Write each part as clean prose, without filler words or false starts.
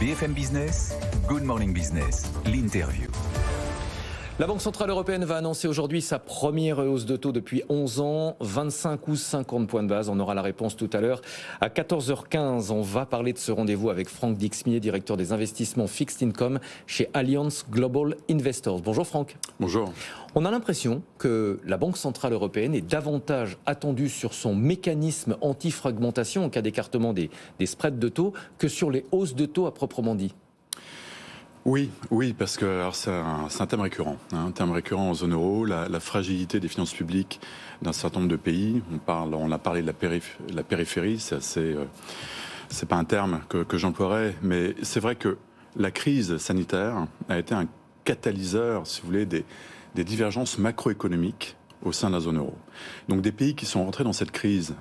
BFM Business, Good Morning Business, l'interview. La Banque Centrale Européenne va annoncer aujourd'hui sa première hausse de taux depuis 11 ans, 25 ou 50 points de base. On aura la réponse tout à l'heure. À 14h15, on va parler de ce rendez-vous avec Franck Dixmier, directeur des investissements Fixed Income chez Allianz Global Investors. Bonjour Franck. Bonjour. On a l'impression que la Banque Centrale Européenne est davantage attendue sur son mécanisme anti-fragmentation en cas d'écartement des spreads de taux que sur les hausses de taux à proprement dit. Oui, parce que c'est un thème récurrent. Un thème récurrent en zone euro, la fragilité des finances publiques d'un certain nombre de pays. On a parlé de la périphérie, c'est pas un terme que j'emploierais, mais c'est vrai que la crise sanitaire a été un catalyseur, si vous voulez, des divergences macroéconomiques au sein de la zone euro. Donc des pays qui sont rentrés dans cette crise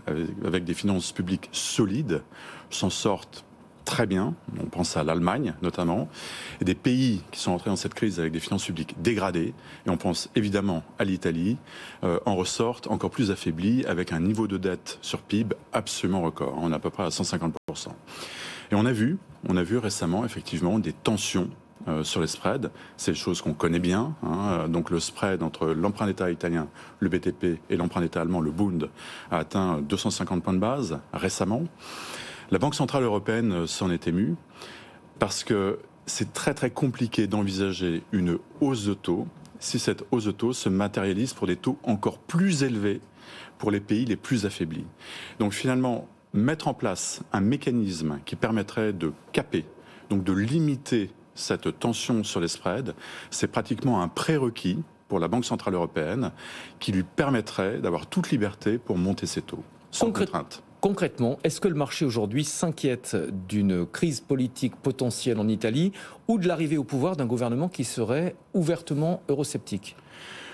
avec des finances publiques solides s'en sortent très bien, on pense à l'Allemagne notamment, et des pays qui sont entrés dans cette crise avec des finances publiques dégradées, et on pense évidemment à l'Italie, en ressortent encore plus affaiblis avec un niveau de dette sur PIB absolument record. On est à peu près à 150%. Et on a vu récemment effectivement des tensions sur les spreads. C'est des choses qu'on connaît bien. Donc le spread entre l'emprunt d'État italien, le BTP, et l'emprunt d'État allemand, le Bund, a atteint 250 points de base récemment. La Banque Centrale Européenne s'en est émue parce que c'est très très compliqué d'envisager une hausse de taux si cette hausse de taux se matérialise pour des taux encore plus élevés pour les pays les plus affaiblis. Donc finalement, mettre en place un mécanisme qui permettrait de caper, donc de limiter cette tension sur les spreads, c'est pratiquement un prérequis pour la Banque Centrale Européenne qui lui permettrait d'avoir toute liberté pour monter ses taux, sans contrainte. Concrètement, est-ce que le marché aujourd'hui s'inquiète d'une crise politique potentielle en Italie ou de l'arrivée au pouvoir d'un gouvernement qui serait ouvertement eurosceptique ?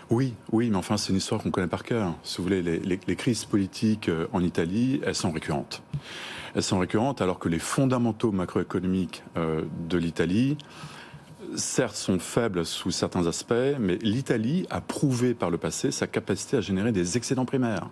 Oui, mais enfin c'est une histoire qu'on connaît par cœur. Si vous voulez, les crises politiques en Italie, elles sont récurrentes. Elles sont récurrentes alors que les fondamentaux macroéconomiques de l'Italie, certes, sont faibles sous certains aspects, mais l'Italie a prouvé par le passé sa capacité à générer des excédents primaires.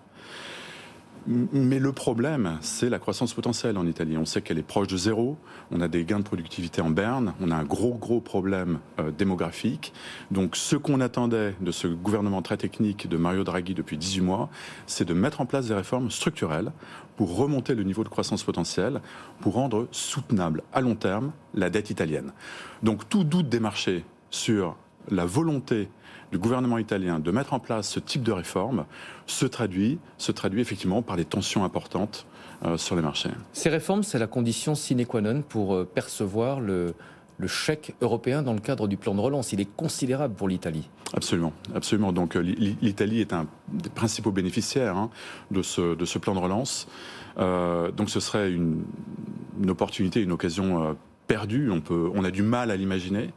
Mais le problème, c'est la croissance potentielle en Italie. On sait qu'elle est proche de zéro, on a des gains de productivité en berne, on a un gros problème démographique. Donc ce qu'on attendait de ce gouvernement très technique de Mario Draghi depuis 18 mois, c'est de mettre en place des réformes structurelles pour remonter le niveau de croissance potentielle, pour rendre soutenable à long terme la dette italienne. Donc tout doute des marchés sur la volonté du gouvernement italien de mettre en place ce type de réforme se traduit effectivement par des tensions importantes sur les marchés. Ces réformes, c'est la condition sine qua non pour percevoir le chèque européen dans le cadre du plan de relance. Il est considérable pour l'Italie. Absolument. Donc l'Italie est un des principaux bénéficiaires de ce plan de relance. Donc ce serait une opportunité, une occasion perdu, on a du mal à l'imaginer.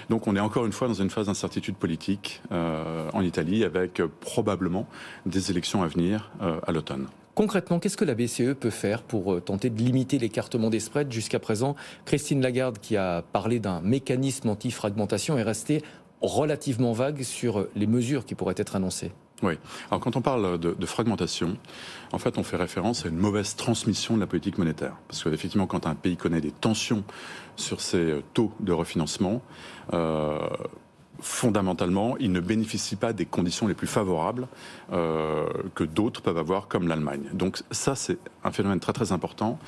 Donc on est encore une fois dans une phase d'incertitude politique en Italie avec probablement des élections à venir à l'automne. Concrètement, qu'est-ce que la BCE peut faire pour tenter de limiter l'écartement des spreads ? Jusqu'à présent, Christine Lagarde, qui a parlé d'un mécanisme anti-fragmentation, est restée relativement vague sur les mesures qui pourraient être annoncées. Oui. Alors quand on parle de fragmentation, en fait on fait référence à une mauvaise transmission de la politique monétaire. Parce qu'effectivement quand un pays connaît des tensions sur ses taux de refinancement, fondamentalement il ne bénéficie pas des conditions les plus favorables que d'autres peuvent avoir comme l'Allemagne. Donc ça c'est un phénomène très très important.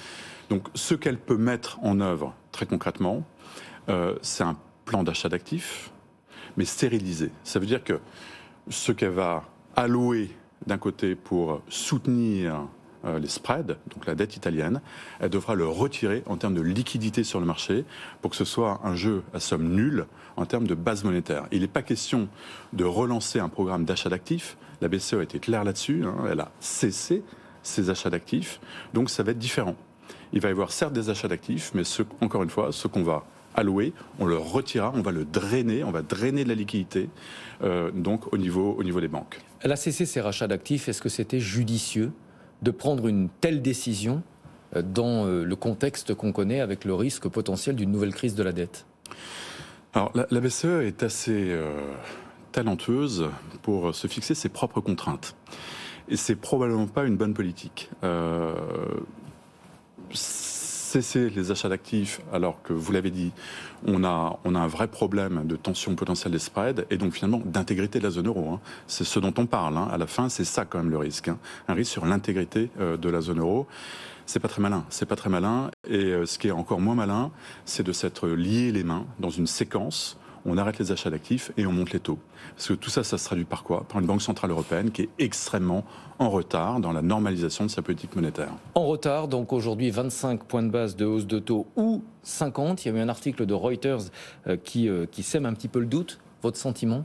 Donc ce qu'elle peut mettre en œuvre très concrètement, c'est un plan d'achat d'actifs, mais stérilisé. Ça veut dire que ce qu'elle va allouer d'un côté pour soutenir les spreads, donc la dette italienne, elle devra le retirer en termes de liquidité sur le marché pour que ce soit un jeu à somme nulle en termes de base monétaire. Il n'est pas question de relancer un programme d'achat d'actifs. La BCE a été claire là-dessus, elle a cessé ses achats d'actifs, donc ça va être différent. Il va y avoir certes des achats d'actifs, mais encore une fois, ce qu'on va alloué, on le retirera, on va le drainer, on va drainer de la liquidité donc au niveau des banques. Elle a cessé ses rachats d'actifs. Est-ce que c'était judicieux de prendre une telle décision dans le contexte qu'on connaît avec le risque potentiel d'une nouvelle crise de la dette ? Alors la BCE est assez talentueuse pour se fixer ses propres contraintes. Et c'est probablement pas une bonne politique. cesser les achats d'actifs alors que, vous l'avez dit, on a un vrai problème de tension potentielle des spreads et donc finalement d'intégrité de la zone euro. C'est ce dont on parle. À la fin, c'est ça quand même le risque. Un risque sur l'intégrité de la zone euro. C'est pas très malin. C'est pas très malin. Et ce qui est encore moins malin, c'est de s'être lié les mains dans une séquence. On arrête les achats d'actifs et on monte les taux. Parce que tout ça, ça se traduit par quoi? Par une banque centrale européenne qui est extrêmement en retard dans la normalisation de sa politique monétaire. En retard, donc aujourd'hui 25 points de base de hausse de taux ou 50. Il y a eu un article de Reuters qui sème un petit peu le doute. Votre sentiment?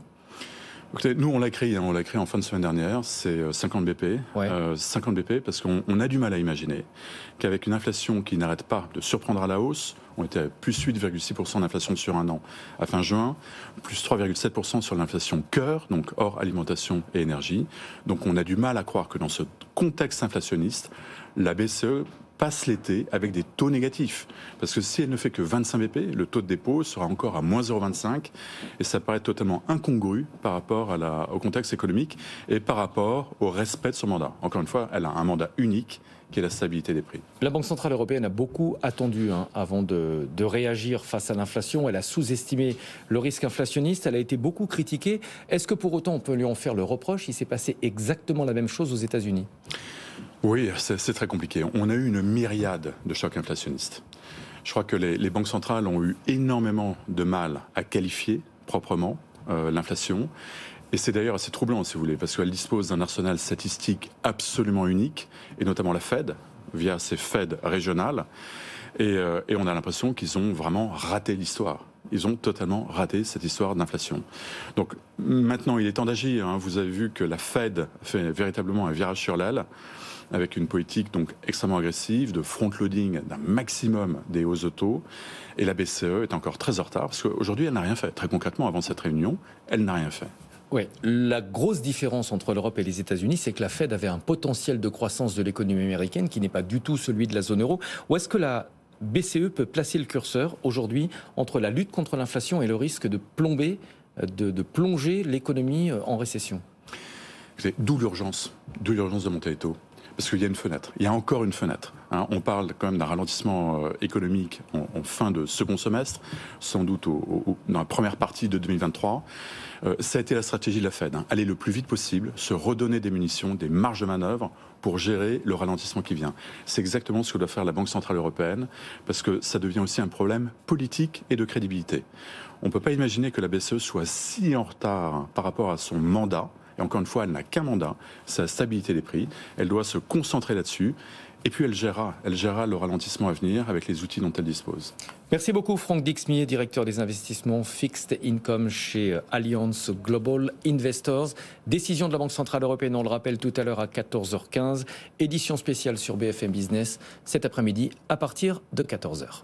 Écoutez, nous on l'a créé en fin de semaine dernière, c'est 50 BP. Ouais. 50 BP parce qu'on a du mal à imaginer qu'avec une inflation qui n'arrête pas de surprendre à la hausse, on était à plus 8,6% d'inflation sur un an à fin juin, plus 3,7% sur l'inflation cœur, donc hors alimentation et énergie. Donc on a du mal à croire que dans ce contexte inflationniste, la BCE passe l'été avec des taux négatifs. Parce que si elle ne fait que 25 BP, le taux de dépôt sera encore à moins 0,25 et ça paraît totalement incongru par rapport au contexte économique et par rapport au respect de son mandat. Encore une fois, elle a un mandat unique qui est la stabilité des prix. La Banque Centrale Européenne a beaucoup attendu avant de réagir face à l'inflation. Elle a sous-estimé le risque inflationniste. Elle a été beaucoup critiquée. Est-ce que pour autant on peut lui en faire le reproche? Il s'est passé exactement la même chose aux États-Unis. Oui, c'est très compliqué. On a eu une myriade de chocs inflationnistes. Je crois que les banques centrales ont eu énormément de mal à qualifier proprement l'inflation. Et c'est d'ailleurs assez troublant, si vous voulez, parce qu'elle dispose d'un arsenal statistique absolument unique, et notamment la Fed, via ses Fed régionales. Et on a l'impression qu'ils ont vraiment raté l'histoire. Ils ont totalement raté cette histoire d'inflation. Donc maintenant, il est temps d'agir. Vous avez vu que la Fed fait véritablement un virage sur l'aile, avec une politique donc extrêmement agressive, de front-loading d'un maximum des hausses de taux. Et la BCE est encore très en retard, parce qu'aujourd'hui, elle n'a rien fait. Très concrètement, avant cette réunion, elle n'a rien fait. Oui, la grosse différence entre l'Europe et les États-Unis, c'est que la Fed avait un potentiel de croissance de l'économie américaine qui n'est pas du tout celui de la zone euro. Où est-ce que la BCE peut placer le curseur aujourd'hui entre la lutte contre l'inflation et le risque de plonger l'économie en récession? D'où l'urgence de monter les taux. Parce qu'il y a une fenêtre, il y a encore une fenêtre. On parle quand même d'un ralentissement économique en fin de second semestre, sans doute dans la première partie de 2023. Ça a été la stratégie de la Fed, aller le plus vite possible, se redonner des munitions, des marges de manœuvre pour gérer le ralentissement qui vient. C'est exactement ce que doit faire la Banque Centrale Européenne, parce que ça devient aussi un problème politique et de crédibilité. On ne peut pas imaginer que la BCE soit si en retard par rapport à son mandat. Et encore une fois, elle n'a qu'un mandat, c'est la stabilité des prix. Elle doit se concentrer là-dessus. Et puis elle gérera le ralentissement à venir avec les outils dont elle dispose. Merci beaucoup Franck Dixmier, directeur des investissements Fixed Income chez Allianz Global Investors. Décision de la Banque Centrale Européenne, on le rappelle tout à l'heure à 14h15. Édition spéciale sur BFM Business cet après-midi à partir de 14h.